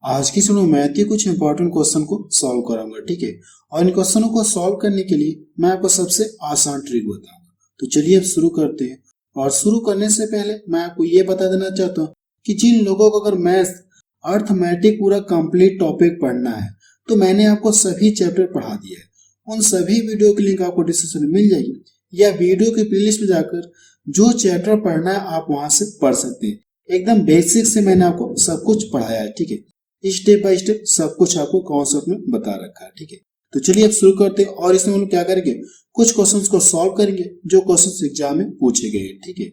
आज की सुनो मैथ के कुछ इंपॉर्टेंट क्वेश्चन को सॉल्व कराऊंगा, ठीक है। और इन क्वेश्चनों को सॉल्व करने के लिए मैं आपको सबसे आसान ट्रिक बताऊंगा। तो चलिए अब शुरू करते हैं। और शुरू करने से पहले मैं आपको ये बता देना चाहता हूँ कि जिन लोगों को अगर मैथ अर्थमेटिक पूरा कंप्लीट टॉपिक पढ़ना है तो मैंने आपको सभी चैप्टर पढ़ा दिया है। उन सभी वीडियो की लिंक आपको डिस्क्रिप्शन में मिल जाएगी, या वीडियो की प्लेलिस्ट में जाकर जो चैप्टर पढ़ना है आप वहां से पढ़ सकते हैं। एकदम बेसिक से मैंने आपको सब कुछ पढ़ाया है, ठीक है। स्टेप बाय स्टेप सब कुछ आपको कॉन्सेप्ट में बता रखा है, ठीक है। तो चलिए अब शुरू करते हैं। और इसमें हम लोग क्या करेंगे, कुछ क्वेश्चंस को सॉल्व करेंगे जो क्वेश्चंस एग्जाम में पूछे गए हैं, ठीक है।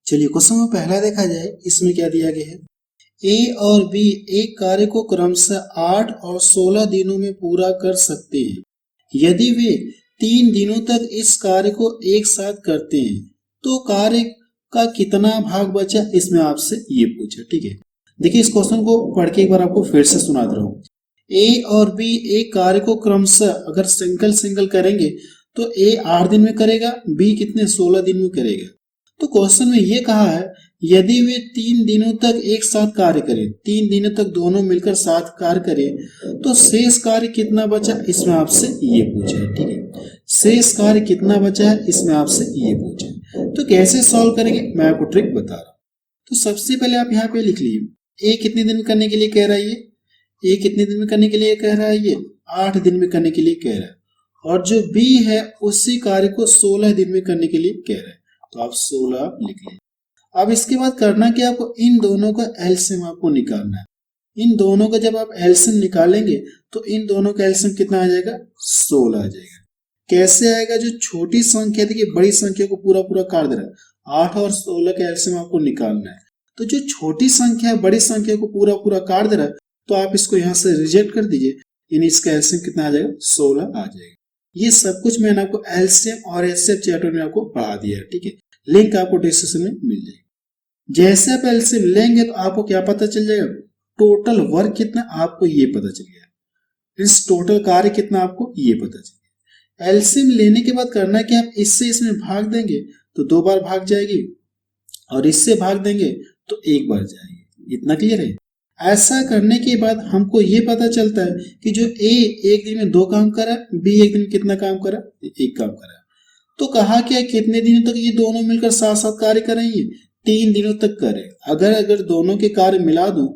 चलिए क्वेश्चन में पहला देखा जाए, इसमें क्या दिया गया है, ए और बी एक कार्य को क्रमशः 8 और 16 दिनों में पूरा कर सकते हैं। यदि वे 3 दिनों तक इस कार्य को एक साथ करते हैं तो कार्य का कितना भाग बचा, इसमें आपसे ये पूछा, ठीक है। देखिए इस क्वेश्चन को पढ़ के एक बार आपको फिर से सुना दे रहा हूँ। ए और बी एक कार्य को क्रमशः अगर सिंगल सिंगल करेंगे तो ए 8 दिन में करेगा, बी कितने 16 दिन में करेगा। तो क्वेश्चन में ये कहा है यदि वे 3 दिनों तक एक साथ कार्य करें, 3 दिनों तक दोनों मिलकर साथ कार्य करें तो शेष कार्य कितना बचा, इसमें आपसे ये पूछा है, ठीक है। शेष कार्य कितना बचा है, इसमें आपसे ये पूछा है। तो कैसे सॉल्व करेंगे मैं आपको ट्रिक बता रहा हूँ। तो सबसे पहले आप यहाँ पे लिख लीजिए, ए कितने दिन में करने के लिए कह रहा है, ये ए कितने दिन में करने के लिए कह रहा है, ये 8 दिन में करने के लिए कह रहा है। और जो बी है उसी कार्य को 16 दिन में करने के लिए कह रहा है, तो आप 16 लिख लीजिए। अब इसके बाद करना क्या, आपको इन दोनों का एलसीएम आपको निकालना है। इन दोनों का जब आप एलसीएम निकालेंगे तो इन दोनों का एलसीएम कितना आ जाएगा, 16 आ जाएगा। कैसे आएगा, जो छोटी संख्या देखिए बड़ी संख्या को पूरा पूरा काट दे रहा है, 8 और 16 का एलसीएम आपको निकालना है। तो जो छोटी संख्या है बड़ी संख्या को पूरा पूरा काट दे रहा है, तो आप इसको यहाँ से रिजेक्ट कर दीजिए, यानी इसका एलसीएम कितना आ जाएगा, 16 आ जाएगा। ये सब कुछ मैंने आपको एलसीएम और एचसीएफ चैप्टर में आपको पढ़ा दिया है, ठीक है। लिंक आपको डिस्क्रिप्शन में मिल जाएगी। जैसे आप एलसीएम लेंगे तो आपको क्या पता चल जाएगा, टोटल वर्क कितना आपको ये पता चल गया, इस टोटल कार्य कितना आपको ये पता चल गया। एलसीएम लेने के बाद करना क्या, आप इससे इसमें भाग देंगे तो 2 बार भाग जाएगी, और इससे भाग देंगे तो 1 बार जाएगी। इतना क्लियर है। ऐसा करने के बाद हमको ये पता चलता है कि जो ए एक दिन में 2 काम करा, बी एक दिन में कितना काम करा, 1 काम करा। तो कहा क्या, कितने दिनों तक ये दोनों मिलकर साथ साथ कार्य करेंगे, 3 दिनों तक करें। अगर दोनों के कार्य मिला दूं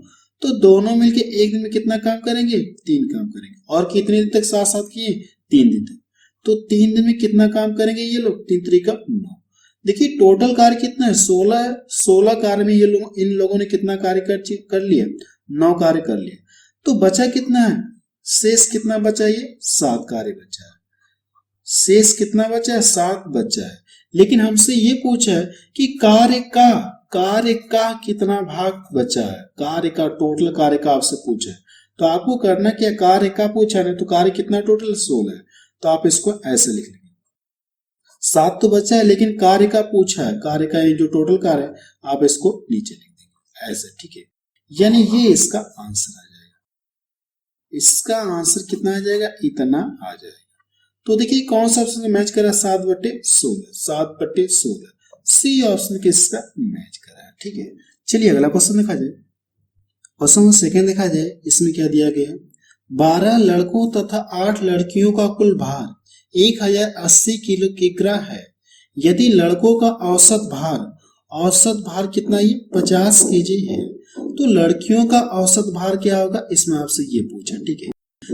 तो दोनों मिलके एक दिन में कितना काम करेंगे, 3 काम करेंगे। और कितने दिन तक साथ साथ किए, 3 दिन तक। तो 3 दिन में कितना काम करेंगे ये लोग, 3 3 का 9। देखिए टोटल कार्य कितना है, 16 है। 16 कार्य में ये लोग इन लोगों ने कितना कार्य कर लिया, 9 कार्य कर लिया। तो बचा कितना है, शेष कितना बचा, ये 7 कार्य बचा है। शेष कितना बचा है, 7 बचा है। लेकिन हमसे ये पूछा है कि कार्य का कितना भाग बचा है, कार्य का टोटल कार्य का आपसे पूछा है। तो आपको करना क्या, कार्य का पूछा है तो कार्य कितना टोटल 16 है, तो आप इसको ऐसे लिख लेंगे। 7 तो बचा है लेकिन कार्य का पूछा है, कार्य का जो टोटल कार्य है आप इसको नीचे लिख देंगे ऐसे, ठीक है। यानी ये इसका आंसर आ जाएगा। इसका आंसर कितना आ जाएगा, इतना आ जाएगा। तो देखिए कौन सा ऑप्शन मैच करा, 7/16, 7/16 सी ऑप्शन किसका मैच करा है, ठीक है। चलिए अगला क्वेश्चन देखा जाए। क्वेश्चन सेकंड देखा जाए, इसमें क्या दिया गया है, 12 लड़कों तथा 8 लड़कियों का कुल भार 1080 किलोग्राम है। यदि लड़कों का औसत भार कितना, ये 50 केजी है, तो लड़कियों का औसत भार क्या होगा, इसमें आपसे ये पूछा, ठीक है।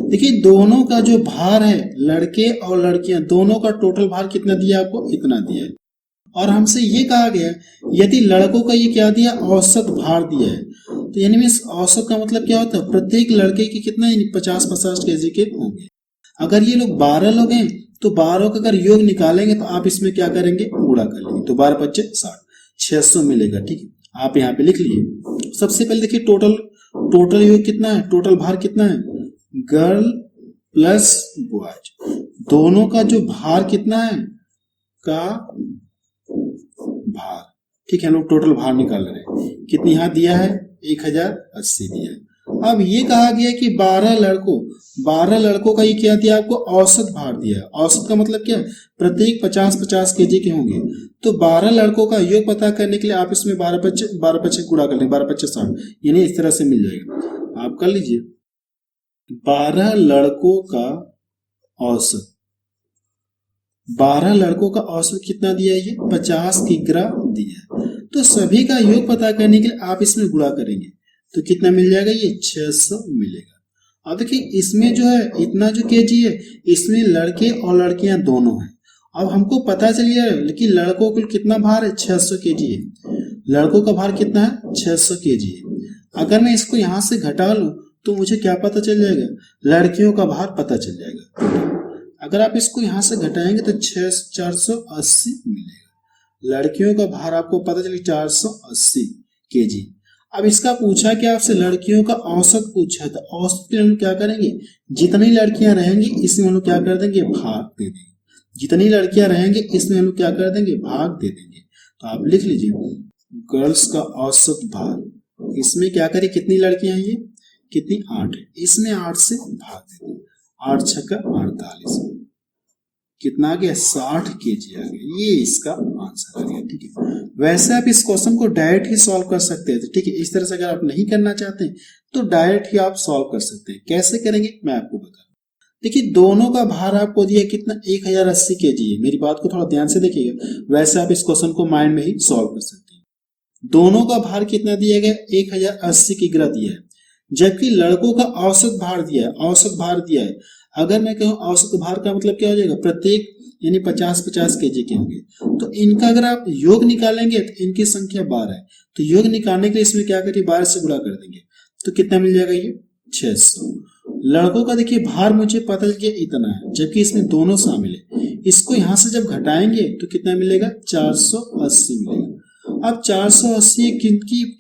देखिए दोनों का जो भार है, लड़के और लड़कियां दोनों का टोटल भार कितना दिया आपको, इतना दिया है। और हमसे ये कहा गया यदि लड़कों का ये क्या दिया, औसत भार दिया है। तो यानी में औसत का मतलब क्या होता है, प्रत्येक लड़के की कितना 50-50 केजी के होंगे। अगर ये लोग 12 लोग हैं तो 12 का अगर योग निकालेंगे तो आप इसमें क्या करेंगे, गुणा कर लेंगे, तो 12×5 = 60, 600 मिलेगा, ठीक है। आप यहाँ पे लिख लिए। सबसे पहले देखिए टोटल योग कितना है, टोटल भार कितना है, गर्ल प्लस बॉयज दोनों का जो भार कितना है, का भार, ठीक है। हम लोग टोटल भार निकाल रहे हैं, कितनी यहाँ दिया है, 1080 दिया है। अब ये कहा गया कि 12 लड़कों का ये क्या दिया आपको, औसत भार दिया है। औसत का मतलब क्या है, प्रत्येक 50-50 केजी के होंगे। तो 12 लड़कों का योग पता करने के लिए आप इसमें 12 पच्चे गुणा कर लेंगे, 12 पच्चे 60, यानी इस तरह से मिल जाएगा। आप कर लीजिए 12 लड़कों का औसत, 12 लड़कों का औसत कितना दिया है, ये 50 किग्रा दिया है। तो सभी का योग पता करने के लिए आप इसमें गुणा करेंगे तो कितना मिल जाएगा, ये 600 मिलेगा। अब देखिए इसमें जो है इतना जो केजी है, इसमें लड़के और लड़कियां दोनों हैं। अब हमको पता चल गया है कि लड़कों को कितना भार है, 600 केजी है। लड़कों का भार कितना है, 600 केजी है। अगर मैं इसको यहां से घटा लूं तो मुझे क्या पता चल जाएगा, लड़कियों का भार पता चल जाएगा। अगर आप इसको यहां से घटाएंगे तो 480 मिलेगा। लड़कियों का भार आपको पता चले 480 केजी। अब इसका पूछा कि आपसे लड़कियों का औसत पूछा, तो औसत के लिए हम क्या करेंगे, जितनी लड़कियां रहेंगी इसमें हम क्या कर देंगे, भाग दे देंगे। जितनी लड़कियां रहेंगे इसमें हम क्या कर देंगे, भाग दे देंगे। तो आप लिख लीजिए गर्ल्स का औसत भार, इसमें क्या करें, कितनी लड़कियां हैं, ये कितनी, 8 है, इसमें 8 से भाग दे देंगे। 8 छक्का 48, कितना आ गया, 60 केजी आ गया। ये इसका आंसर आ गया। ठीक है, वैसे आप इस क्वेश्चन को डायरेक्ट ही सॉल्व कर सकते हैं। ठीक है, इस तरह से अगर आप नहीं करना चाहते हैं तो डायरेक्ट ही आप सॉल्व कर सकते हैं। कैसे करेंगे मैं आपको बता रहा हूं। देखिए दोनों का भार आपको दिया कितना, 1080 केजी है। मेरी बात को थोड़ा ध्यान से देखिएगा, वैसे आप इस क्वेश्चन को माइंड में ही सॉल्व कर सकते हैं। दोनों का भार कितना दिया गया, 1080 किग्रा दिया है, जबकि लड़कों का औसत भार दिया है। औसत भार दिया है, अगर मैं कहूं औसत भार का मतलब क्या हो जाएगा, प्रत्येक यानी 50-50 केजी के होंगे। तो इनका अगर आप योग निकालेंगे तो इनकी संख्या 12 है, तो योग निकालने के लिए इसमें क्या करिए, 12 से गुणा कर देंगे तो कितना मिल जाएगा, ये 600। लड़कों का देखिए भार मुझे पता चल गया इतना है, जबकि इसमें दोनों शामिल है। इसको यहां से जब घटाएंगे तो कितना मिलेगा, 480 मिलेगा। अब 480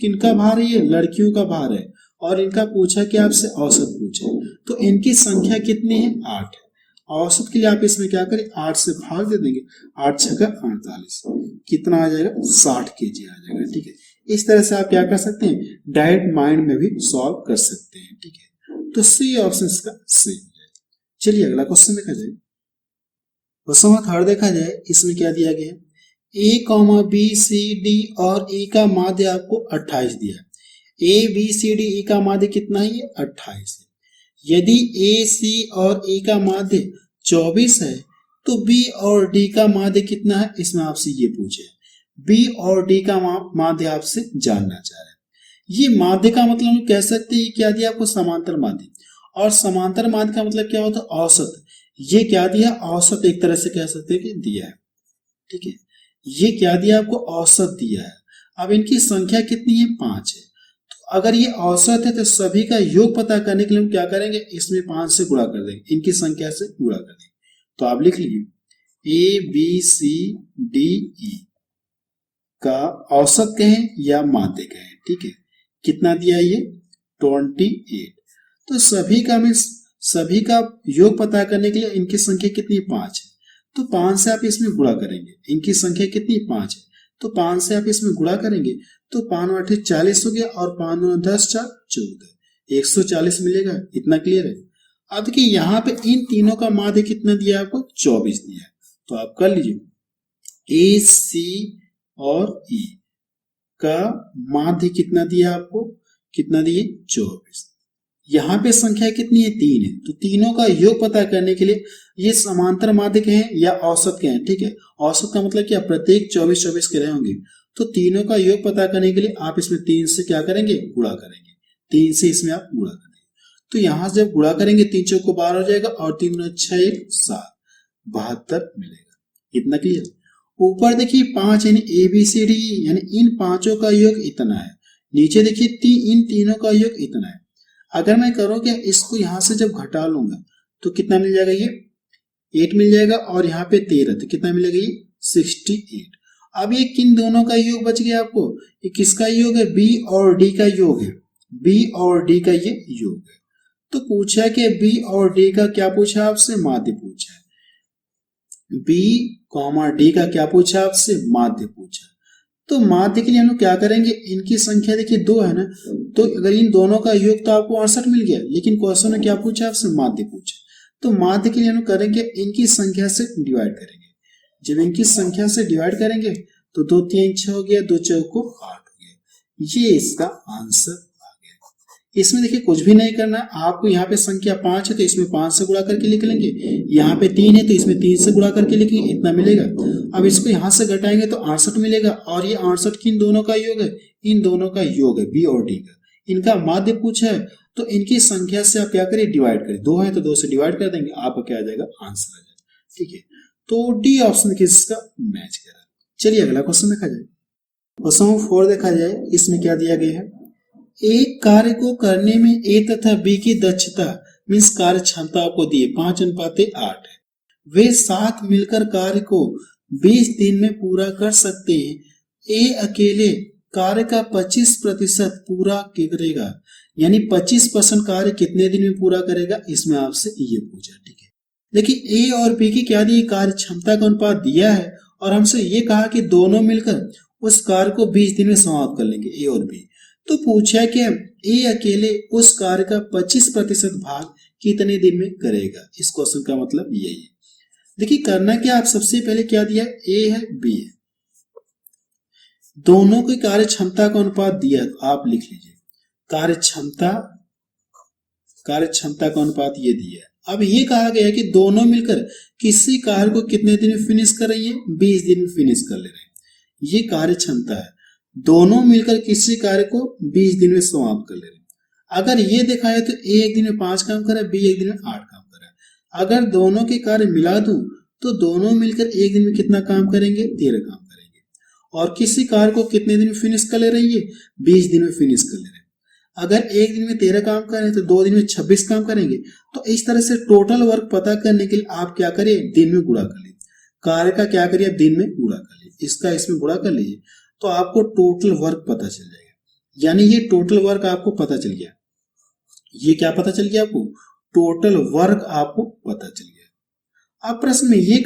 किनका भार है, ये लड़कियों का भार है, और इनका पूछा कि आपसे औसत पूछे, तो इनकी संख्या कितनी है, 8 है। औसत के लिए आप इसमें क्या करें, 8 से भाग दे देंगे, 8 छक्का 48, कितना आ जाएगा, 60 केजी आ जाएगा। ठीक है, इस तरह से आप क्या कर सकते हैं, डायरेक्ट माइंड में भी सॉल्व कर सकते हैं। ठीक है, तो सी ऑप्शन इसका सही हो जाएगा। चलिए अगला क्वेश्चन देखा जाए। क्वेश्चन थर्ड देखा जाए, इसमें क्या दिया गया है, ए, बी, सी, डी और ई का माध्य आपको 28 दिया है। ए, बी, सी, डी, ई का माध्य कितना है, ये 28 है। यदि ए, सी और ई का माध्य 24 है तो बी और डी का माध्य कितना है, इसमें आपसे ये पूछे। बी और डी का माध्य आपसे जानना चाह रहे हैं। ये माध्य का मतलब हम कह सकते हैं, क्या दिया आपको, समांतर माध्य। और समांतर माध्य का मतलब क्या होता है, औसत। ये क्या दिया, औसत एक तरह से कह सकते हैं कि दिया है। ठीक है, ये क्या दिया आपको, औसत दिया है। अब इनकी संख्या कितनी है, 5 है। तो अगर ये औसत है तो सभी का योग पता करने के लिए हम क्या करेंगे, इसमें 5 से गुणा कर देंगे, इनकी संख्या से गुणा कर देंगे। तो आप लिख लीजिए ए, बी, सी, डी, ई का औसत कहें या माध्य कहें। ठीक है, कितना दिया ये, 28। तो सभी का योग पता करने के लिए इनकी संख्या कितनी, 5 है। तो 5 से आप इसमें गुणा करेंगे, इनकी संख्या कितनी, 5 है। तो 5 से आप इसमें गुणा करेंगे तो 5 8 40 हो गया, और 5 9 10 4 14, 140 मिलेगा। इतना क्लियर है। अब देखिए यहाँ पे इन तीनों का माध्य कितना दिया आपको, 24 दिया है। तो आप कर लीजिए ए, सी और ई का माध्य कितना दिया आपको, कितना दिए, 24। यहाँ पे संख्या कितनी है, 3 है। तो तीनों का योग पता करने के लिए ये समांतर माध्य के हैं या औसत के हैं। ठीक है, औसत का मतलब क्या, प्रत्येक 24-24 के रहे होंगे। तो तीनों का योग पता करने के लिए आप इसमें 3 से क्या करेंगे, गुणा करेंगे। 3 से इसमें आप गुणा करेंगे, तो यहां से जब गुणा करेंगे 3 चौक को 12 हो जाएगा, और 3 9 6 1 7, 72 मिलेगा। इतना क्लियर। ऊपर देखिए 5 यानी ए, बी, सी, डी, यानी इन पांचों का योग इतना है। नीचे देखिए इन तीनों का योग इतना है। अगर मैं करूं क्या, इसको यहां से जब घटा लूंगा तो कितना मिल जाएगा, ये 8 मिल जाएगा, और यहाँ पे 13, तो कितना मिलेगा, ये 68। अब ये किन दोनों का योग बच गया आपको, ये किसका योग है, बी और डी का योग है। बी और डी का ये योग है। तो पूछा कि बी और डी का क्या पूछा आपसे, माध्य पूछा है। बी कॉमा डी का क्या पूछा आपसे, माध्य पूछा। तो माध्य के लिए हम लोग क्या करेंगे, इनकी संख्या देखिए 2 है ना, तो अगर इन दोनों का योग तो आपको 68 मिल गया, लेकिन क्वेश्चन ने क्या पूछा, आपसे माध्य पूछा। तो माध्य के लिए हम लोग करेंगे इनकी संख्या से डिवाइड करेंगे। जब इनकी संख्या से डिवाइड करेंगे तो 2 3 6 हो गया, 2 4 को 8 हो गया। ये इसका आंसर आ गया। इसमें देखिए कुछ भी नहीं करना, आपको यहाँ पे संख्या 5 है तो इसमें 5 से गुणा करके लिख लेंगे, यहाँ पे 3 है तो इसमें 3 से गुणा करके लिखेंगे, इतना मिलेगा। अब इसको यहाँ से घटाएंगे तो 68 मिलेगा, और ये 68 किन दोनों का योग है, इन दोनों का योग है, बी और डी का। इनका माध्य पूछा है तो इनकी संख्या से आप क्या करें, डिवाइड करें। 2 है तो 2 से डिवाइड कर देंगे, आपका क्या आ जाएगा, आंसर आ जाएगा। ठीक है, तो डी ऑप्शन किसका मैच करा। चलिए अगला क्वेश्चन देखा जाए। क्वेश्चन 4 देखा जाए, इसमें क्या दिया गया है, एक कार्य को करने में ए तथा बी की दक्षता मीन्स कार्य क्षमता आपको दी है 5:8 है। वे साथ मिलकर कार्य को 20 दिन में पूरा कर सकते हैं। ए अकेले कार्य का 25% पूरा करेगा, यानी 25% कार्य कितने दिन में पूरा करेगा, इसमें आपसे ये पूछा। ठीक है, देखिए ए और बी की क्या दी, कार्य क्षमता का अनुपात दिया है, और हमसे ये कहा कि दोनों मिलकर उस कार्य को 20 दिन में समाप्त कर लेंगे, ए और बी। तो पूछा कि ए अकेले उस कार्य का 25% भाग कितने दिन में करेगा। इस क्वेश्चन का मतलब यही है। देखिए करना क्या, आप सबसे पहले क्या दिया, ए है बी है, दोनों की कार्य क्षमता का अनुपात दिया, तो आप लिख लीजिए कार्य क्षमता का अनुपात ये दिया है। अब ये कहा गया है कि दोनों मिलकर किसी कार्य को कितने दिन में फिनिश कर रही है, 20 दिन में फिनिश कर ले रहे हैं। ये कार्य क्षमता है, दोनों मिलकर किसी कार्य को 20 दिन में समाप्त कर ले रहे हैं। अगर ये देखा है तो ए एक दिन में 5 काम कर रहा है, बी एक दिन में 8 काम कर रहा है। अगर दोनों के कार्य मिला दूं तो दोनों मिलकर एक दिन में कितना काम करेंगे, 13 काम करेंगे। और किसी कार्य को कितने दिन में फिनिश कर ले रही है, 20 दिन में फिनिश कर ले रहे हैं। अगर एक दिन में 13 काम करें तो 2 दिन में 26 काम करेंगे। तो इस तरह से टोटल वर्क पता करने के लिए आप क्या करिए, दिन में गुणा कर लीजिए। कार्य का क्या करिए, दिन में गुणा कर लीजिए, इसका इसमें गुणा कर लीजिए, तो आपको टोटल वर्क पता चल जाएगा। यानी ये टोटल वर्क आपको पता चल गया। ये क्या पता चल गया आपको, टोटल वर्क आपको पता चल गया। अब प्रश्न में ये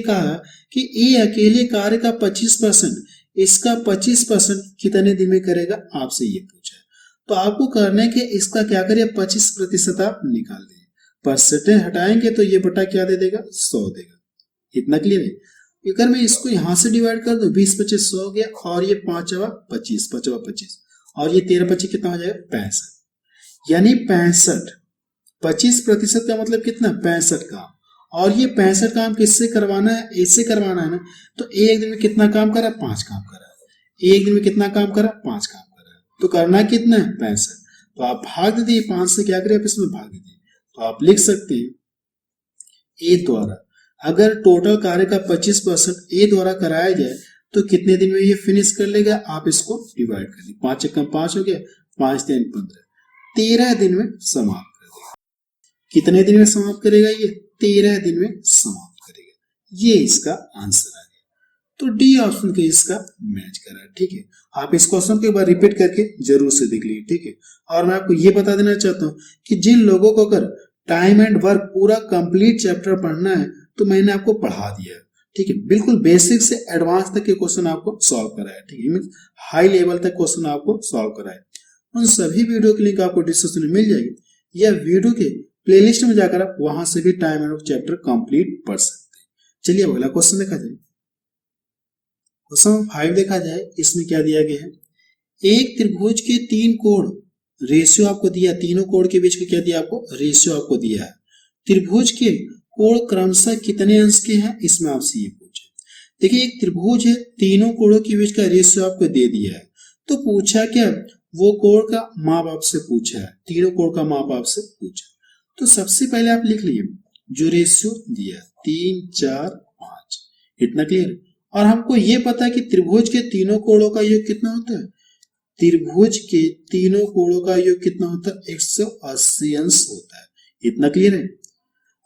कहा है कि ए अकेले कार्य का 25%, इसका 25% कितने दिन में करेगा, आपसे ये पूछा है। तो आपको करने के इसका क्या करिए, 25% आप निकाल दीजिए, परसेंटेज हटाएंगे तो ये बटा क्या दे देगा, 100 देगा। इतना क्लियर है। अगर मैं इसको यहां से डिवाइड कर दूं, 20 25 100 हो गया, और ये 5 25 25 और ये 13 25 कितना हो जाएगा, 65। यानी 25% का मतलब कितना, 65 काम। और ये 65 काम किससे करवाना है, इससे करवाना है ना। तो एक दिन में कितना काम करा, 5 काम करा। एक दिन में कितना काम करा, 5 काम करा। तो करना कितना है, 65। तो आप भाग दे दिए 5 से, क्या करें आप इसमें भाग दे दिए। तो आप लिख सकते हैं ए द्वारा अगर टोटल कार्य का 25% ए द्वारा कराया जाए तो कितने दिन में ये फिनिश कर लेगा, आप इसको डिवाइड कर दीजिए। 5 एकम 5 हो गया, 5 3 15, 13 दिन में समाप्त कर देगा। कितने दिन में समाप्त करेगा, ये 13 दिन में समाप्त करेगा। ये इसका आंसर आ गया। तो डी ऑप्शन के इसका मैच करा। ठीक है, आप इस क्वेश्चन को एक बार रिपीट करके जरूर से देख लीजिए। ठीक है, और मैं आपको ये बता देना चाहता हूँ कि जिन लोगों को अगर टाइम एंड वर्क पूरा कंप्लीट चैप्टर पढ़ना है तो मैंने आपको पढ़ा दिया है। ठीक है, बिल्कुल बेसिक से एडवांस तक के क्वेश्चन आपको सॉल्व कराया। ठीक है, मींस हाई लेवल तक क्वेश्चन आपको सॉल्व कराया। उन सभी वीडियो की लिंक आपको डिस्क्रिप्शन में मिल जाएगी, या वीडियो के प्लेलिस्ट में जाकर आप वहां से भी time and work chapter complete पढ़ सकते हैं। चलिए अगला क्वेश्चन देखा जाए। क्वेश्चन 5 देखा जाए, इसमें क्या दिया गया है, एक त्रिभुज के 3 कोण रेशियो आपको दिया, तीनों कोण के बीच का क्या दिया आपको, रेशियो आपको दिया है। त्रिभुज के कोण क्रमशः कितने अंश के हैं, इसमें आपसे ये पूछे। देखिए एक त्रिभुज है, तीनों कोणों के बीच का रेशियो आपको दे दिया है। तो पूछा क्या, वो कोण का माप आपसे पूछा है, तीनों कोण का माप आपसे पूछा। तो सबसे पहले आप लिख लीजिए जो रेशियो दिया 3 4 5, इतना क्लियर। और हमको ये पता है कि त्रिभुज के तीनों कोणों का योग कितना होता है, त्रिभुज के तीनों कोणों का योग कितना होता है, 180 अंश होता है। इतना क्लियर है।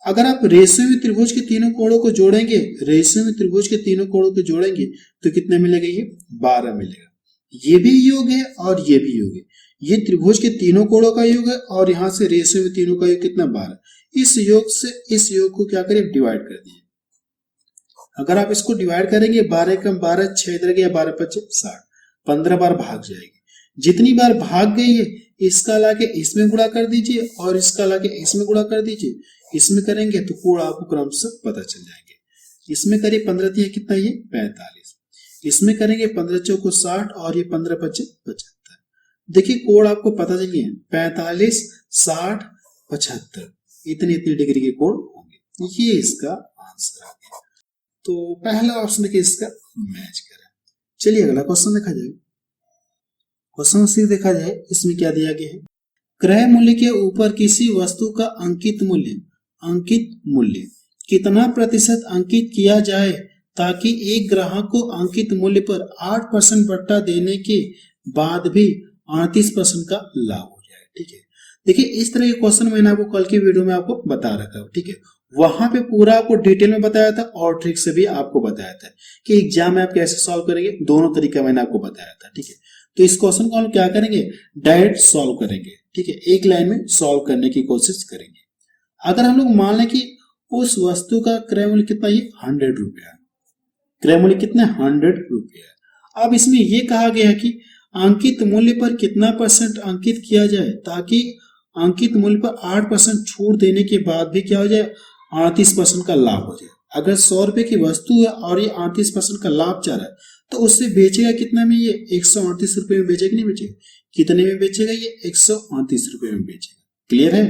अगर आप रेशियो में त्रिभुज के तीनों कोणों को जोड़ेंगे, रेशियो में त्रिभुज के तीनों कोणों को जोड़ेंगे तो कितना मिलेगा, ये 12 मिलेगा। ये भी योग है और ये भी योग है। ये त्रिभुज के तीनों कोणों का योग है और यहाँ से रेशियो में तीनों का योग कितना, 12। इस योग से इस योग को क्या करें, डिवाइड कर दिए। अगर आप इसको डिवाइड करेंगे 12 कम 12, 6 इधर गया, 12 5 60, 15 बार भाग जाएगी। जितनी बार भाग गई है इसका लाके इसमें गुणा कर दीजिए और इसका लाके इसमें गुणा कर दीजिए। इसमें करेंगे तो कोण आपको क्रमशः पता चल जाएंगे। इसमें करिए 15 दिया कितना, ये 45। इसमें करेंगे 15 चौको 60 और ये 15 पचे 75। देखिए कोण आपको पता चलिए 45, 60, 75, इतनी इतनी डिग्री के कोण होंगे। ये इसका आंसर आ गया। तो पहला ऑप्शन देखिए इसका मैच करें। चलिए अगला क्वेश्चन देखा जाए। क्वेश्चन सी देखा जाए, इसमें क्या दिया गया है, क्रय मूल्य के ऊपर किसी वस्तु का अंकित मूल्य कितना प्रतिशत अंकित किया जाए ताकि एक ग्राहक को अंकित मूल्य पर 8% बट्टा देने के बाद भी 38% का लाभ हो जाए। ठीक है, देखिए इस तरह के क्वेश्चन मैंने आपको कल की वीडियो में आपको बता रखा है। ठीक है, वहां पे पूरा आपको डिटेल में बताया था और ट्रिक से भी आपको बताया था कि एग्जाम में आप कैसे सॉल्व करेंगे, दोनों तरीका मैंने आपको बताया था। ठीक है, तो इस क्वेश्चन को हम क्या करेंगे, डायरेक्ट सॉल्व करेंगे। ठीक है, एक लाइन में सॉल्व करने की कोशिश करेंगे। अगर हम लोग मान लें कि उस वस्तु का क्रय मूल्य कितना, ये 100 रुपया, क्रय मूल्य कितना, 100 रुपया। अब इसमें ये कहा गया है कि अंकित मूल्य पर कितना % अंकित किया जाए ताकि अंकित मूल्य पर 8% छूट देने के बाद भी क्या हो जाए, 38% का लाभ हो जाए। अगर 100 रुपए की वस्तु है और ये 38% का लाभ चाह रहा है तो उससे बेचेगा कितना में, ये 138 रुपए में बेचेगा, नहीं बेचेगा, कितने में बेचेगा, ये 138 रुपए में बेचेगा। क्लियर है,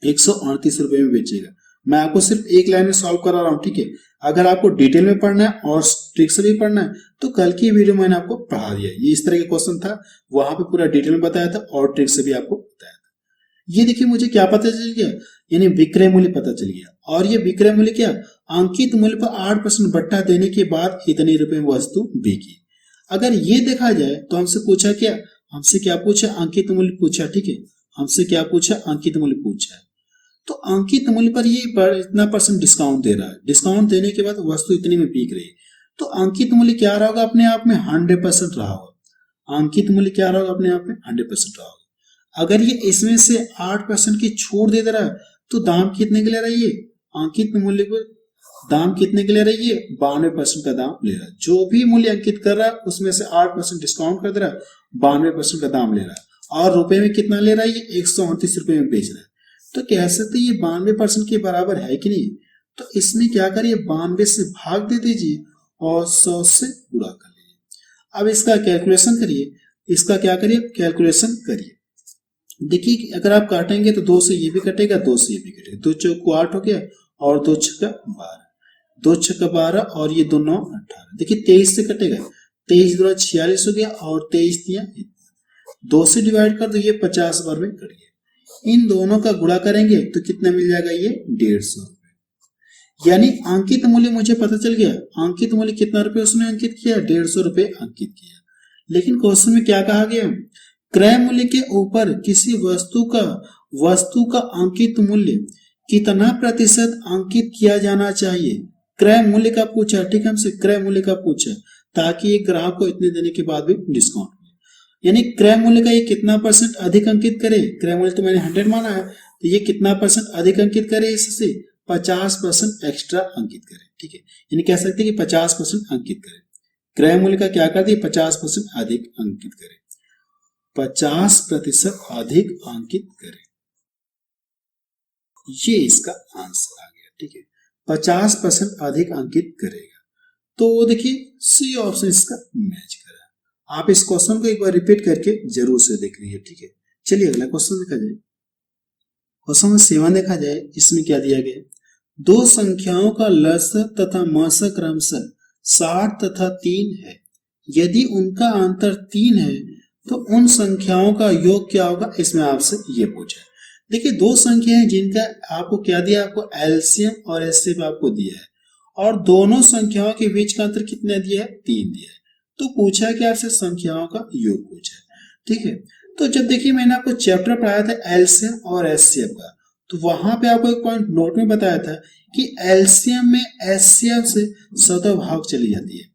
138 रुपए में बेचेगा। मैं आपको सिर्फ एक लाइन में सॉल्व करा रहा हूं। ठीक है, अगर आपको डिटेल में पढ़ना है और ट्रिक से भी पढ़ना है तो कल की वीडियो मैंने आपको पढ़ा दिया। ये इस तरह का क्वेश्चन था, वहां पे पूरा डिटेल में बताया था और ट्रिक से भी आपको बताया था। ये देखिए मुझे क्या पता चल गया, यानी विक्रय मूल्य पता चल गया। और ये विक्रय मूल्य क्या, अंकित मूल्य पर 8% बट्टा देने के बाद इतने रुपए में वस्तु बिकी। अगर ये देखा जाए तो हमसे पूछा क्या, हमसे क्या पूछा, अंकित मूल्य पूछा। ठीक है, हमसे क्या पूछा, अंकित मूल्य पूछा है। तो अंकित मूल्य पर ये इतना % डिस्काउंट दे रहा है, डिस्काउंट देने के बाद वस्तु इतने में बिक रही है, तो अंकित मूल्य क्या रहा होगा, अपने आप में 100% रहा होगा। अंकित मूल्य क्या रहा होगा, अपने आप में 100% रहा होगा। अगर ये इसमें से 8% की छूट दे रहा है तो दाम कितने के ले रहा है, ये अंकित मूल्य पर दाम कितने के ले रहा है, ये 92% का दाम ले रहा है। जो भी मूल्य अंकित कर रहा है उसमें से 8% डिस्काउंट कर दे रहा है, 92% का दाम ले रहा है। और रुपए में कितना ले रहा है, ये 138 रुपए में बेच रहा है। तो कह सकते ये 92% के बराबर है कि नहीं। तो इसमें क्या करिए, 92 से भाग दे दीजिए और 100 से गुणा कर लीजिए। अब इसका कैलकुलेशन करिए, इसका क्या करिए, कैलकुलेशन करिए। देखिए अगर आप काटेंगे तो 2 से ये भी कटेगा, 2 से ये भी कटेगा, 2 चौको 8 हो गया और 2 छक्का 12, 2 छक्का 12 और ये 2 9 18। देखिए 23 से कटेगा, 23 दूना 46 हो गया और 23 दिया 2 से डिवाइड कर दो, ये 50 बार में कट गया। इन दोनों का गुणा करेंगे तो कितना मिल जाएगा, ये 150 रुपए। यानी अंकित मूल्य मुझे पता चल गया, अंकित मूल्य कितना रुपए उसने अंकित किया, 150 रुपए अंकित किया। लेकिन क्वेश्चन में क्या कहा गया, क्रय मूल्य के ऊपर किसी वस्तु का अंकित मूल्य कितना % अंकित किया जाना चाहिए। क्रय मूल्य का पूछा, ठीक है, हमसे क्रय मूल्य का पूछा ताकि एक ग्राहक को इतने देने के बाद भी डिस्काउंट मिले। यानी क्रय मूल्य का ये कितना % अधिक अंकित करे, क्रय मूल्य तो मैंने 100 माना है, तो ये कितना % अधिक अंकित करे, इससे 50% एक्स्ट्रा अंकित करे। ठीक है, यानी कह सकते हैं कि 50% अंकित करे। क्रय मूल्य का क्या कर दिए, 50% अधिक अंकित करे, 50% अधिक अंकित करें। ये इसका आंसर आ गया। ठीक है, 50% अधिक अंकित करेगा। तो देखिए सी ऑप्शन इसका मैच करा। आप इस क्वेश्चन को एक बार रिपीट करके जरूर से देख लीजिए। ठीक है, चलिए अगला क्वेश्चन देखा जाए। क्वेश्चन 7 देखा जाए, इसमें क्या दिया गया, दो संख्याओं का लस तथा मस क्रमशः 60 तथा 3 है। यदि उनका अंतर 3 है तो उन संख्याओं का योग क्या होगा, इसमें आपसे ये पूछा है। देखिए दो संख्या है जिनका आपको क्या दिया, आपको एलसीएम और एचसीएफ आपको दिया है और दोनों संख्याओं के बीच का अंतर कितना दिया है, 3 दिया है। तो पूछा है कि आपसे संख्याओं का योग पूछा है। ठीक है, तो जब देखिए मैंने आपको चैप्टर पढ़ाया था एलसीएम और एचसीएफ का, तो वहां पे आपको एक पॉइंट नोट में बताया था कि एलसीएम में एचसीएफ से सदैव भाग चली जाती है,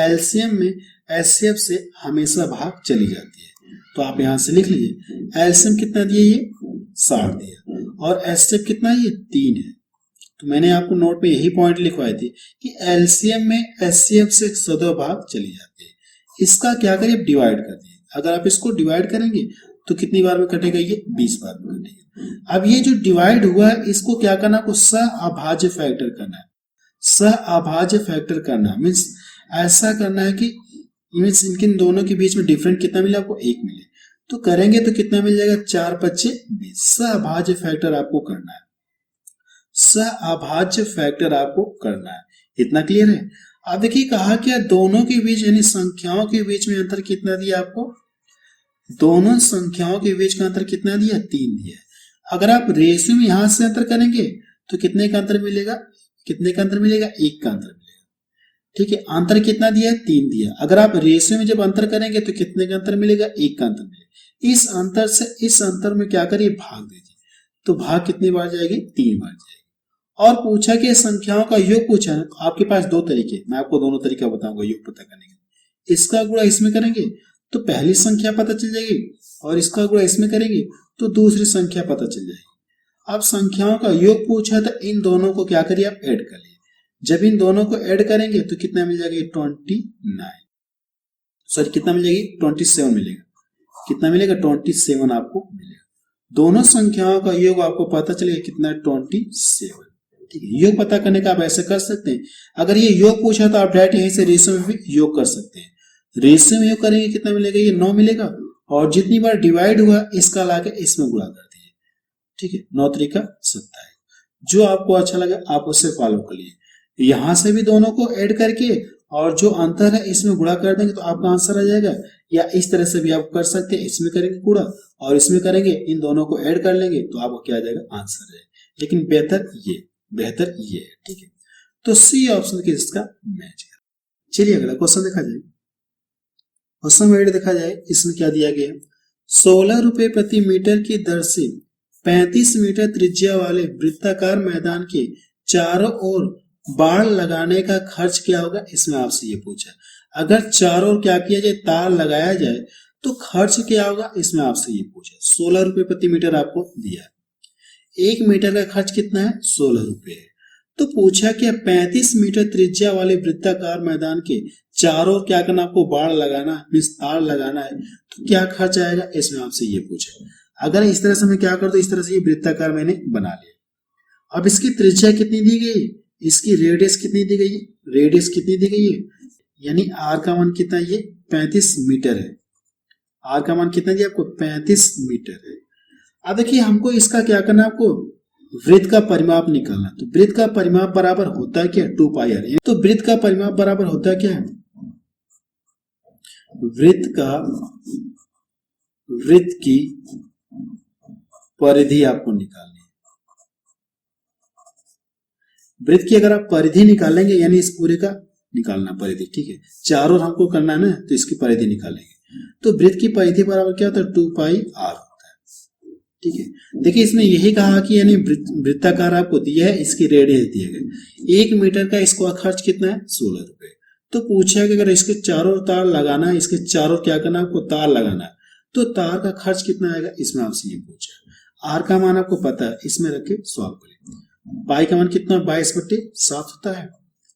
एलसीएम में एचसीएफ से हमेशा भाग चली जाती है। तो आप यहां से लिख लीजिए एलसीएम कितना दिया, ये 60 दिया और एचसीएफ कितना, ये 3 है। तो मैंने आपको नोट में यही पॉइंट लिखवाए थे कि एलसीएम में एचसीएफ से 100 भाग चली जाती है। इसका क्या करिए, डिवाइड कर दिए। अगर आप इसको डिवाइड करेंगे तो कितनी बार में कटेगा, ये 20 बार में कटेगा। अब ये जो डिवाइड हुआ है इसको क्या करना, आपको सहअभाज्य फैक्टर करना है। सहअभाज्य फैक्टर करना मीन्स ऐसा करना है कि मीन्स इनके दोनों के बीच में डिफरेंट कितना मिले, आपको 1 मिले। तो करेंगे तो कितना मिल जाएगा, 4 5 20। सहअभाज्य फैक्टर आपको करना है, सहअभाज्य फैक्टर आपको करना है। इतना क्लियर है। अब देखिए कहा क्या, दोनों के बीच यानी संख्याओं के बीच में अंतर कितना दिया आपको, दोनों संख्याओं के बीच का अंतर कितना दिया, 3 दिया। अगर आप रेशियो में यहां से अंतर करेंगे तो कितने का अंतर मिलेगा, कितने का अंतर मिलेगा, 1 का अंतर मिलेगा। ठीक है, अंतर कितना दिया है, 3 दिया। अगर आप रेशियो में जब अंतर करेंगे तो कितने का अंतर मिलेगा, 1 का अंतर मिलेगा। इस अंतर से इस अंतर में क्या करिए, भाग दीजिए। तो भाग कितनी बार जाएगी, 3 बार जाएगी। और पूछा कि संख्याओं का योग पूछा है, तो आपके पास 2 तरीके, मैं आपको दोनों तरीका बताऊंगा योग पता करने के। इसका गुणा इसमें करेंगे तो पहली संख्या पता चल जाएगी, और इसका गुणा इसमें करेंगे तो दूसरी संख्या पता चल जाएगी। अब संख्याओं का योग पूछा तो इन दोनों को क्या करिए, आप ऐड कर लिए। जब इन दोनों को ऐड करेंगे तो कितना मिल जाएगा, 29, सॉरी कितना मिल जाएगी, 27 मिलेगा। कितना मिलेगा, 27 आपको मिलेगा। दोनों संख्याओं का योग आपको पता चलेगा कितना है, 27। ठीक है, योग पता करने का आप ऐसे कर सकते हैं। अगर ये योग पूछा तो आप डायरेक्ट यहीं से रेशियो में भी योग कर सकते हैं। रेशियो में योग करेंगे कितना मिलेगा, ये 9 मिलेगा। और जितनी बार डिवाइड हुआ इसका लाके इसमें गुणा कर दीजिए। ठीक है, 9 त्रिका 27। जो आपको अच्छा लगे आप उससे फॉलो कर लिए। यहां से भी दोनों को ऐड करके और जो अंतर है इसमें गुणा कर देंगे तो आपका आंसर आ जाएगा। या इस तरह से भी आप कर सकते हैं, इसमें करेंगे गुणा और इसमें करेंगे, इन दोनों को ऐड कर लेंगे तो आपको क्या आ जाएगा, आंसर आ जाएगा। लेकिन बेहतर ये है। ठीक है, तो सी ऑप्शन के इसका मैच है। चलिए अगला क्वेश्चन देखा जाए। क्वेश्चन में देखा जाए, इसमें क्या दिया गया है, 16 रुपए प्रति मीटर की दर से 35 मीटर त्रिज्या वाले वृत्ताकार मैदान के चारों ओर बाड़ लगाने का खर्च क्या होगा, इसमें आपसे ये पूछा। अगर चारों ओर क्या किया जाए, तार लगाया जाए तो खर्च क्या होगा, इसमें आपसे ये पूछा। 16 रुपए प्रति मीटर आपको दिया है। 1 मीटर का खर्च कितना है, 16 रुपए है। तो पूछा कि 35 मीटर त्रिज्या वाले वृत्ताकार मैदान के चारों ओर क्या करना, आपको बाड़ लगाना, विस्तार लगाना है, तो क्या खर्च आएगा, इसमें आपसे ये पूछा। अगर इस तरह से मैं क्या कर दूं, इस तरह से ये वृत्ताकार मैंने बना लिया। अब इसकी त्रिज्या कितनी दी गई, इसकी रेडियस कितनी दी गई, रेडियस कितनी दी गई है, यानी आर का मान कितना है, ये 35 मीटर है। आर का मान कितना दिया आपको, 35 मीटर है। अब देखिए हमको इसका क्या करना है, आपको वृत्त का परिमाप निकालना। तो वृत्त का परिमाप बराबर होता है क्या, 2 पाई आर। तो वृत्त का परिमाप बराबर होता है क्या है, वृत्त की परिधि आपको निकालनी है। वृत्त की अगर आप परिधि निकालेंगे यानी इस पूरे का निकालना परिधि। ठीक है, चारों हमको करना है ना, तो इसकी परिधि निकालेंगे। तो वृत्त की परिधि बराबर क्या होता है, 2 पाई आर होता है। ठीक है, देखिए इसमें यही कहा कि यानी वृत्ताकार आपको दिया है, इसकी रेडियस दिया गया। 1 मीटर का इसका खर्च कितना है, 16 रुपए। तो पूछा है कि अगर इसके चारों तार लगाना है, इसके चारों क्या करना है, आपको तार लगाना है, तो तार का खर्च कितना आएगा, इसमें आपसे ये पूछा। आर का मान आपको पता है, इसमें रख के सॉल्व करें। पाई का मान कितना, 22/7 होता है।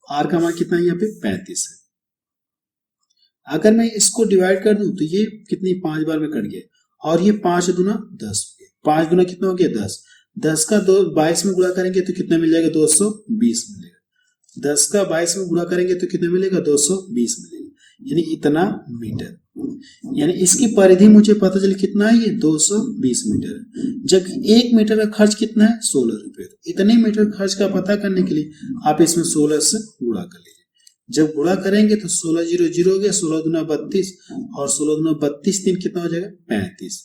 आर का मान कितना है, यहाँ पे 35 है। अगर मैं इसको डिवाइड कर दूं तो ये कितनी 5 बार में कट गया, और ये 5 दूना 10 हो गया। 5 गुना कितना हो गया, 10। 10 का 22 में गुणा करेंगे तो कितना मिलेगा, 220 मिलेगा। 10 का 22 में गुणा करेंगे तो कितना मिलेगा, 220 मिलेगा, यानी इतना मीटर। यानी इसकी परिधि मुझे पता चली कितना है, ये 220 मीटर है। जब 1 मीटर का खर्च कितना है, 16 रुपए। इतने मीटर खर्च का पता करने के लिए आप इसमें 16 से गुणा कर लीजिए। जब गुणा करेंगे तो 16 0 0 हो गया, 16 दूना 32 और 16 दूना 32 3 कितना हो जाएगा, 35।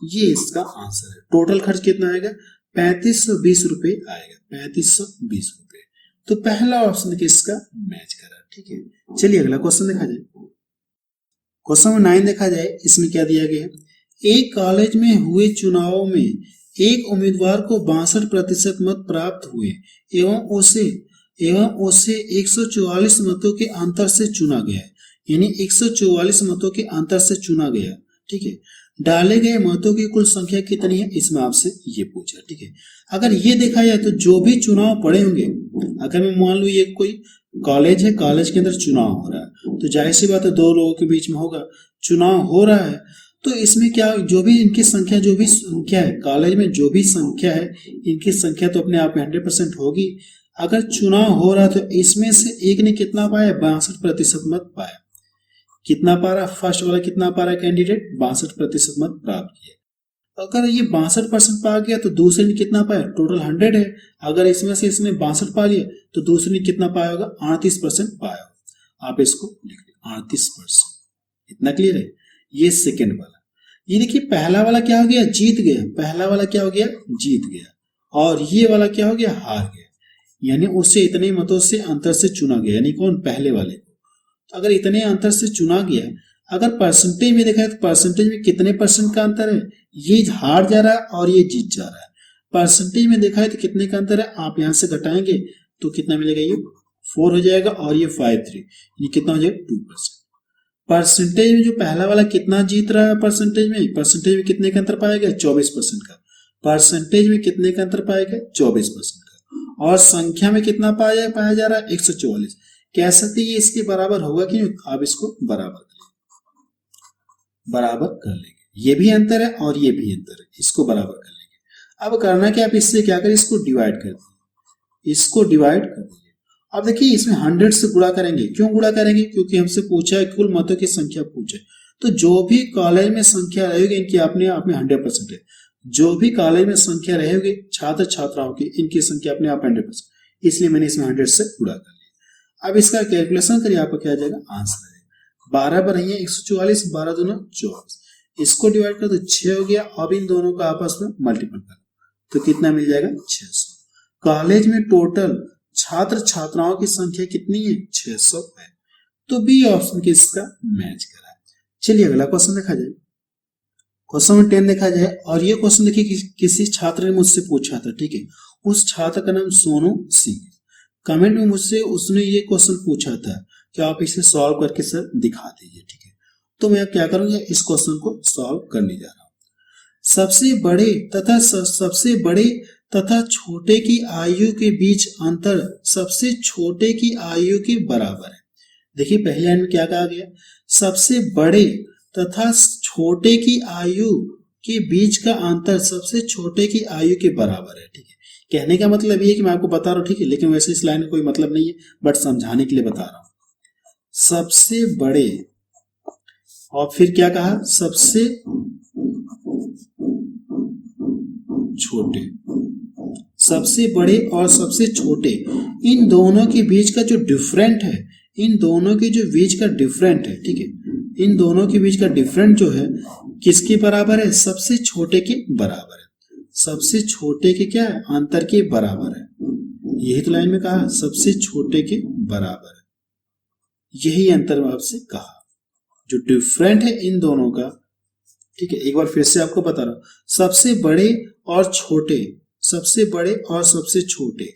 ये इसका आंसर है। टोटल खर्च कितना आएगा, 3520 रुपए आएगा, 3520 रुपए। तो पहला ऑप्शन इसका मैच करा। ठीक है, चलिए अगला क्वेश्चन देखा जाए। क्वेश्चन 9 देखा जाए, इसमें क्या दिया गया है, एक कॉलेज में हुए चुनावों में एक उम्मीदवार को 62% मत प्राप्त हुए एवं उसे 144 मतों के अंतर से चुना गया, यानी 144 मतों के अंतर से चुना गया। ठीक है। डाले गए मतों की कुल संख्या कितनी है, इसमें आपसे ये पूछा, ठीक है। अगर ये देखा जाए तो जो भी चुनाव पड़े होंगे, अगर मैं मान लूं ये कोई कॉलेज है, कॉलेज के अंदर चुनाव हो रहा है, तो जाहिर सी बात है दो लोगों के बीच में होगा, चुनाव हो रहा है, तो इसमें क्या जो भी इनकी संख्या, जो भी संख्या है कॉलेज में, जो भी संख्या है इनकी संख्या तो अपने आप में 100% होगी। अगर चुनाव हो रहा तो इसमें से एक ने कितना पाया, 62% मत पाया। कितना पा रहा, फर्स्ट वाला कितना पा रहा कैंडिडेट, 62% मत प्राप्त किया। अगर ये 62% पा गया तो दूसरे ने कितना पाया, टोटल 100 है, अगर इसमें से इसने 62 पा लिया तो दूसरे ने कितना पाया होगा, 38% पाया होगा। आप इसको लिख लीजिए 38%। इतना क्लियर है। ये सेकेंड वाला, ये देखिए पहला वाला क्या हो गया, जीत गया, पहला वाला क्या हो गया, जीत गया, और ये वाला क्या हो गया, हार गया, यानी उससे इतने मतों से अंतर से चुना गया, यानी कौन, पहले वाले को। तो अगर इतने अंतर से चुना गया, अगर परसेंटेज में देखा है तो परसेंटेज में कितने परसेंट का अंतर है, ये हार जा रहा है और ये जीत जा रहा है। परसेंटेज में देखा है तो कितने का अंतर है, आप यहां से घटाएंगे तो कितना मिलेगा, ये 4 हो जाएगा और ये 5-3, ये कितना हो जाएगा 2%। परसेंटेज में जो पहला वाला कितना जीत रहा है, परसेंटेज में कितने का अंतर पाएगा, 24% का। परसेंटेज में कितने का अंतर पाएगा, 24% का। और संख्या में कितना पाया जा रहा है, 144। कह सकते ये इसके बराबर होगा कि आप इसको बराबर कर लेंगे। ये भी अंतर है और ये भी अंतर है, इसको बराबर कर लेंगे। अब करना क्या, आप इससे क्या करें, इसको डिवाइड कर दीजिए, इसको डिवाइड कर दीजिए। अब देखिए इसमें 100 से गुणा करेंगे, क्यों गुणा करेंगे, क्योंकि हमसे पूछा है कुल मतों की संख्या पूछे, तो जो भी कॉलेज में संख्या रहेगी इनकी अपने आप में 100% है। जो भी कॉलेज में संख्या रहेगी छात्र छात्राओं की, इनकी संख्या अपने आप 100%, इसलिए मैंने इसमें 100 से गुणा कर लिया। अब इसका कैलकुलेशन करिए, आपका क्या आ जाएगा, आंसर है 12 पर 144, 12 दूना 24, इसको डिवाइड कर दो 6 हो गया। अब इन दोनों का आपस में मल्टीपल कर तो कितना मिल जाएगा, 600। कॉलेज में टोटल छात्र छात्राओं की संख्या कितनी है, 600 है। तो बी ऑप्शन किसका मैच करा है। चलिए अगला क्वेश्चन देखा जाए। क्वेश्चन नंबर 10 देखा जाए, और ये क्वेश्चन देखिए किसी छात्र ने मुझसे पूछा था, ठीक है। उस छात्र का नाम सोनू सिंह। कमेंट में मुझसे उसने ये क्वेश्चन पूछा था कि आप इसे सॉल्व करके सर दिखा दीजिए, ठीक है। तो मैं क्या करूंगा, इस क्वेश्चन को सॉल्व करने जा रहा हूं। सबसे बड़े तथा छोटे की आयु के बीच अंतर सबसे छोटे की आयु के बराबर है। देखिए पहले लाइन में क्या कहा गया, सबसे बड़े तथा छोटे की आयु के बीच का अंतर सबसे छोटे की आयु के बराबर है, ठीक है। कहने का मतलब ये है कि मैं आपको बता रहा हूं, ठीक है, लेकिन वैसे इस लाइन में कोई मतलब नहीं है, बट समझाने के लिए बता रहा हूं। सबसे बड़े और फिर क्या कहा, सबसे छोटे, सबसे बड़े और सबसे छोटे, इन दोनों के बीच का जो डिफरेंट है, इन दोनों के जो बीच का डिफरेंट है, ठीक है, इन दोनों के बीच का डिफरेंट जो है किसके बराबर है, सबसे छोटे के बराबर है। सबसे छोटे के क्या है, अंतर के बराबर है। यही तो लाइन में कहा, सबसे छोटे के बराबर है, यही अंतर आपसे कहा, जो डिफरेंट है इन दोनों का, ठीक है। एक बार फिर से आपको बता रहा हूं, सबसे बड़े और छोटे, सबसे बड़े और सबसे छोटे,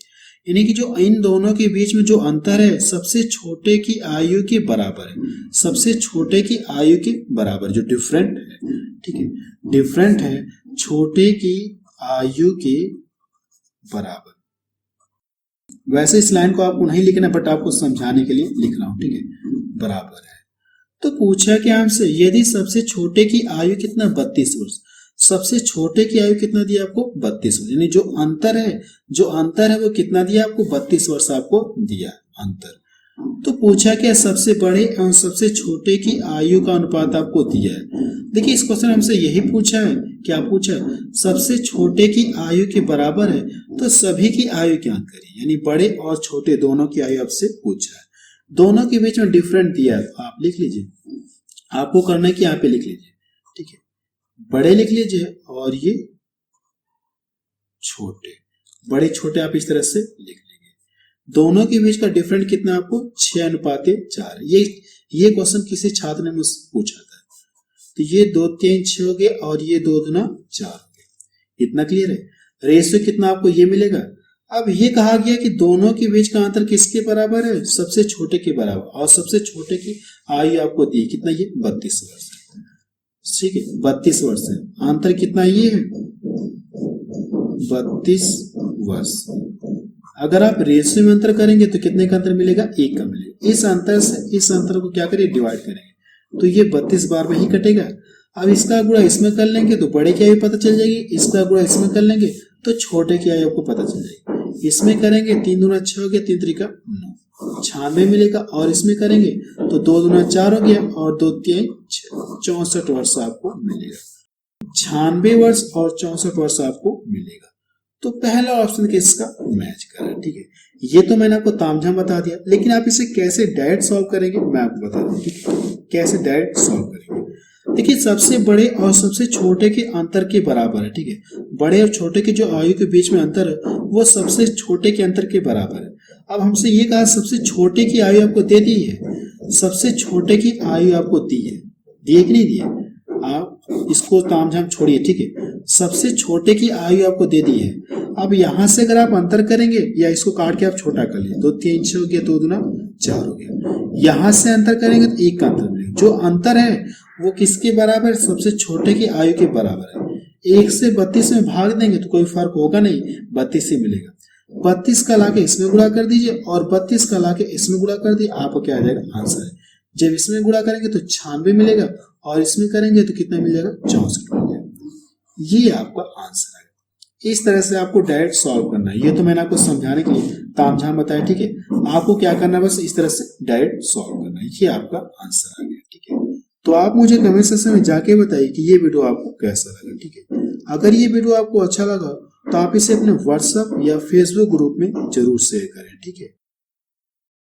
यानी कि जो इन दोनों के बीच में जो अंतर है सबसे छोटे की आयु के बराबर है, सबसे छोटे की आयु के बराबर, जो डिफरेंट है, ठीक है, डिफरेंट है छोटे की आयु के बराबर। वैसे इस लाइन को आपको नहीं लिखना, बट आपको समझाने के लिए लिख रहा हूं, ठीक है, बराबर है। तो पूछा क्या हमसे, यदि सबसे छोटे की आयु कितना, 32 वर्ष, सबसे छोटे की आयु कितना दिया आपको, 32 वर्ष, यानी जो अंतर है वो कितना दिया आपको, 32 वर्ष आपको दिया अंतर। तो पूछा क्या, सबसे बड़े और सबसे छोटे की आयु का अनुपात आपको दिया है। देखिए इस क्वेश्चन हमसे यही पूछा है, क्या पूछा है, सबसे छोटे की आयु के बराबर है, तो सभी की आयु ज्ञात करिए, यानी बड़े और छोटे दोनों की आयु आपसे पूछा है। दोनों के बीच में डिफरेंट दिया है, आप लिख लीजिए, आपको करना है कि यहाँ पे लिख लीजिए, ठीक है, बड़े लिख लीजिए और ये छोटे, बड़े छोटे आप इस तरह से लिख लेंगे। दोनों के बीच का डिफरेंट कितना आपको, 6:4। ये क्वेश्चन किसी छात्र ने मुझसे पूछा था, तो ये 2 3 6 हो गए और ये 2 दूना 4 हो गए। इतना क्लियर है। रेशियो कितना आपको ये मिलेगा। अब ये कहा गया कि दोनों के बीच का अंतर किसके बराबर है, सबसे छोटे के बराबर, और सबसे छोटे की आयु आपको दी कितना, ये 32 वर्ष। ठीक है, 32 वर्ष है। अंतर कितना ये है 32 वर्ष। अगर आप रेशियो में अंतर करेंगे तो कितने का अंतर मिलेगा, 1 का मिलेगा। इस अंतर से इस अंतर को क्या करेंगे, डिवाइड करेंगे तो ये 32 बार में ही कटेगा। अब इसका गुणा इसमें कर लेंगे तो बड़े की आयु पता चल जाएगी, इसका गुणा इसमें कर लेंगे तो छोटे की आयु आपको पता चल जाएगी। इसमें करेंगे 3 दूना 6 हो गया, 3 त्रिका 9, 96 मिलेगा। और इसमें करेंगे तो 2 दूना 4 हो गया और 2 3 64 वर्ष आपको मिलेगा। 96 वर्ष और 64 वर्ष आपको मिलेगा। तो पहला ऑप्शन किसका मैच कर रहा है, ठीक है। ये तो मैंने आपको तामझाम बता दिया, लेकिन आप इसे कैसे डायरेक्ट सॉल्व करेंगे मैं आपको बता दूं, ठीक है। कैसे डायरेक्ट सॉल्व करेंगे, देखिए सबसे बड़े और सबसे छोटे के अंतर के बराबर है, ठीक है। बड़े और छोटे के जो आयु के बीच में अंतर है वो सबसे छोटे के अंतर के बराबर है। अब हमसे ये कहा सबसे छोटे की आयु आपको दे दी है, सबसे छोटे की आयु आपको दी है, दिए कि नहीं दिए, आप इसको तामझाम छोड़िए, ठीक है। सबसे छोटे की आयु आपको दे दी है। अब यहां से अगर आप अंतर करेंगे या इसको काट के आप छोटा कर लिए, 2 3 6 हो गया, 2 दूना 4 हो गया। यहां से अंतर करेंगे तो 1 का अंतर मिलेगा। जो अंतर है वो किसके बराबर है, सबसे छोटे की आयु के बराबर है। 1 से 32 में भाग देंगे तो कोई फर्क होगा नहीं, 32 ही मिलेगा। 32 का लाके इसमें गुणा कर दीजिए और 32 का लाके इसमें गुणा कर दिए, आपको क्या आ जाएगा, आंसर है। जब इसमें गुणा करेंगे तो 96 मिलेगा और इसमें करेंगे तो कितना मिलेगा, 64 मिलेगा। ये आपका आंसर है। इस तरह से आपको डायरेक्ट सॉल्व करना है। ये तो मैंने आपको समझाने के लिए तामझाम बताया, ठीक है। आपको क्या करना है, बस इस तरह से डायरेक्ट सॉल्व करना है। ये आपका आंसर आ गया, ठीक है। तो आप मुझे कमेंट सेक्शन में जाके बताइए कि ये वीडियो आपको कैसा लगा, ठीक है। अगर ये वीडियो आपको अच्छा लगा तो आप इसे अपने व्हाट्सएप या फेसबुक ग्रुप में जरूर शेयर करें, ठीक है।